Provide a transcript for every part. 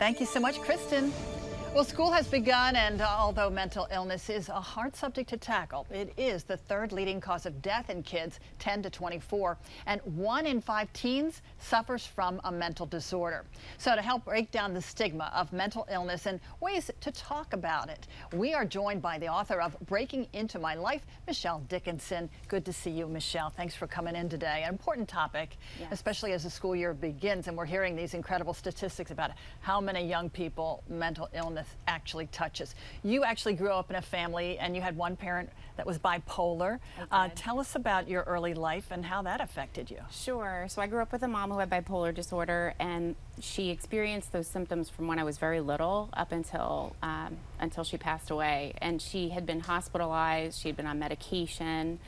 Thank you so much, Kristen. Well, school has begun, and although mental illness is a hard subject to tackle, it is the third leading cause of death in kids 10 to 24, and 1 in 5 teens suffers from a mental disorder. So to help break down the stigma of mental illness and ways to talk about it, we are joined by the author of Breaking Into My Life, Michelle Dickinson. Good to see you, Michelle. Thanks for coming in today. An important topic, especially as the school year begins, and we're hearing these incredible statistics about how many young people mental illness actually touches. You actually grew up in a family and you had one parent that was bipolar. Tell us about your early life and how that affected you. Sure. So I grew up with a mom who had bipolar disorder, and she experienced those symptoms from when I was very little up until she passed away. And she had been hospitalized. She had been on medication.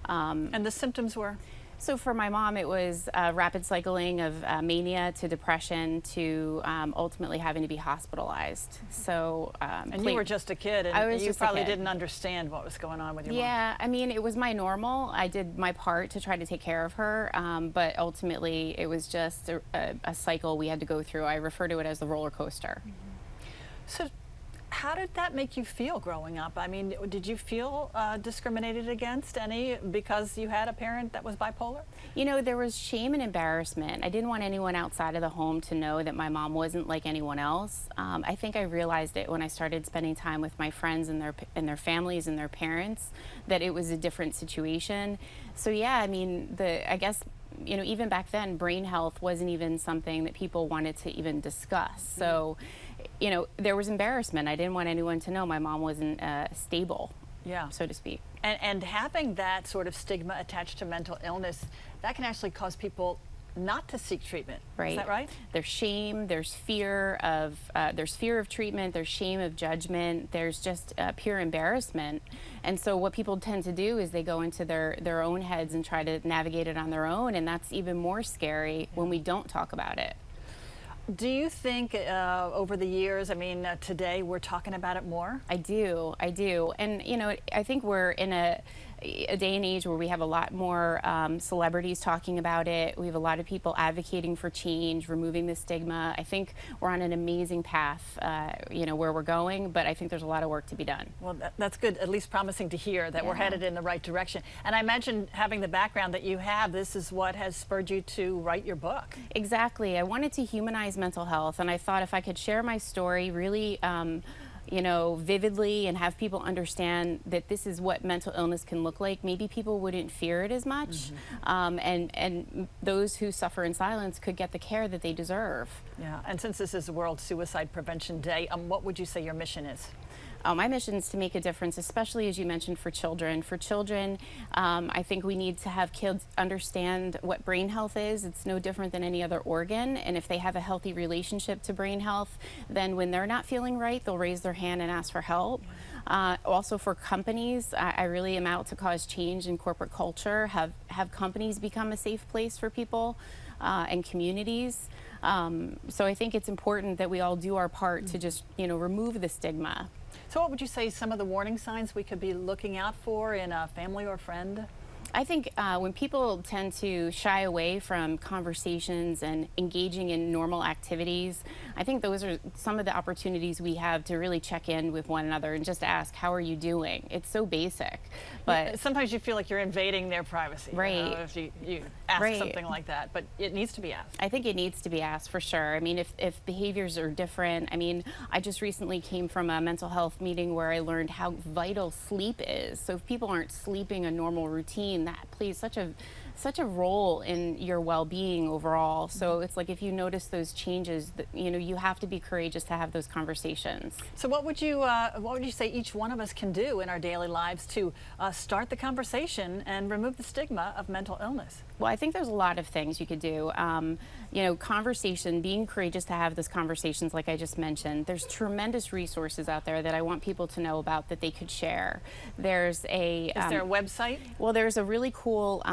And the symptoms were? So for my mom, it was a rapid cycling of mania to depression to ultimately having to be hospitalized. So and you were just a kid, and you probably didn't understand what was going on with your mom. Yeah, I mean, it was my normal. I did my part to try to take care of her, but ultimately it was just a cycle we had to go through. I refer to it as the roller coaster. So how did that make you feel growing up? I mean, did you feel discriminated against any because you had a parent that was bipolar? You know, there was shame and embarrassment. I didn't want anyone outside of the home to know that my mom wasn't like anyone else. I think I realized it when I started spending time with my friends and their families and their parents, that it was a different situation. So yeah, I mean, I guess, you know, even back then, brain health wasn't even something that people wanted to even discuss. So, you know, there was embarrassment. I didn't want anyone to know my mom wasn't stable, so to speak. And having that sort of stigma attached to mental illness, that can actually cause people not to seek treatment. Right. Is that right? There's shame, there's fear of treatment, there's shame of judgment, there's just pure embarrassment. And so what people tend to do is they go into their own heads and try to navigate it on their own, and that's even more scary when we don't talk about it. Do you think over the years, I mean, today we're talking about it more? I do. And, you know, I think we're in a day and age where we have a lot more celebrities talking about it. We have a lot of people advocating for change, removing the stigma. I think we're on an amazing path, you know, where we're going, but I think there's a lot of work to be done. Well, that's good, at least promising to hear that we're headed in the right direction. And I imagine having the background that you have, this is what has spurred you to write your book. Exactly. I wanted to humanize mental health, and I thought if I could share my story really you know, vividly and have people understand that this is what mental illness can look like, maybe people wouldn't fear it as much, and those who suffer in silence could get the care that they deserve. Yeah, and since this is World Suicide Prevention Day, what would you say your mission is? My mission is to make a difference, especially as you mentioned for children. For children, I think we need to have kids understand what brain health is. It's no different than any other organ, and if they have a healthy relationship to brain health, then when they're not feeling right, they'll raise their hand and ask for help. Also for companies, I really am out to cause change in corporate culture, have companies become a safe place for people and communities. So I think it's important that we all do our part to just, you know, remove the stigma. So what would you say some of the warning signs we could be looking out for in a family or friend? I think when people tend to shy away from conversations and engaging in normal activities, I think those are some of the opportunities we have to really check in with one another and just ask, how are you doing? It's so basic, but sometimes you feel like you're invading their privacy, right? You know, if you ask something like that, but it needs to be asked. I think it needs to be asked for sure. I mean, if behaviors are different, I mean, I just recently came from a mental health meeting where I learned how vital sleep is. So if people aren't sleeping a normal routine, that plays such a role in your well-being overall. So it's like if you notice those changes, you know, you have to be courageous to have those conversations. So what would you say each one of us can do in our daily lives to start the conversation and remove the stigma of mental illness? Well, I think there's a lot of things you could do. You know, conversation, being courageous to have those conversations like I just mentioned. There's tremendous resources out there that I want people to know about that they could share. Is there a website? Well, there's a really cool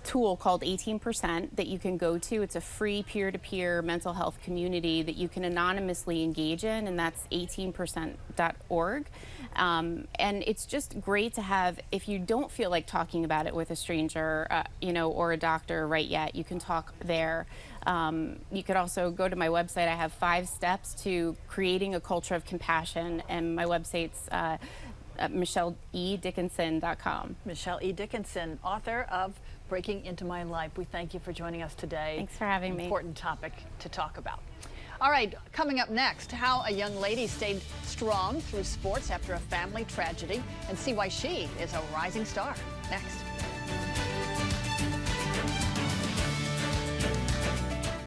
tool called 18% that you can go to. It's a free peer-to-peer mental health community that you can anonymously engage in, and that's 18%.org. And it's just great to have, if you don't feel like talking about it with a stranger, you know, or a doctor right yet, you can talk there. You could also go to my website. I have 5 steps to creating a culture of compassion, and my website's MichelleEDickinson.com. Michelle E. Dickinson, author of Breaking Into My Life. We thank you for joining us today. Thanks for having me. Important topic to talk about. All right, coming up next, how a young lady stayed strong through sports after a family tragedy, and see why she is a rising star. Next.